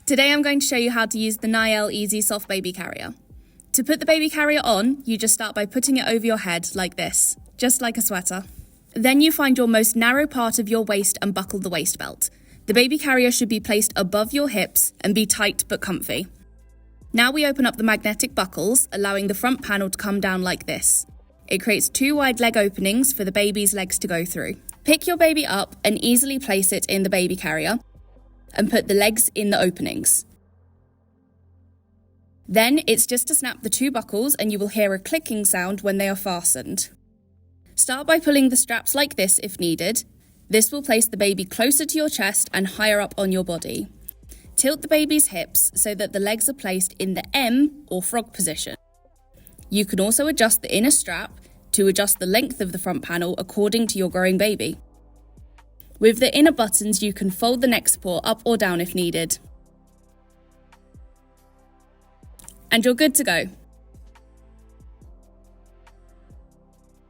Today I'm going to show you how to use the Najell Easy Soft Baby Carrier. To put the baby carrier on, you just start by putting it over your head like this, just like a sweater. Then you find your most narrow part of your waist and buckle the waist belt. The baby carrier should be placed above your hips and be tight but comfy. Now we open up the magnetic buckles, allowing the front panel to come down like this. It creates 2 wide leg openings for the baby's legs to go through. Pick your baby up and easily place it in the baby carrier and put the legs in the openings. Then it's just to snap the 2 buckles and you will hear a clicking sound when they are fastened. Start by pulling the straps like this if needed. This will place the baby closer to your chest and higher up on your body. Tilt the baby's hips so that the legs are placed in the M or frog position. You can also adjust the inner strap to adjust the length of the front panel according to your growing baby. With the inner buttons, you can fold the neck support up or down if needed. And you're good to go.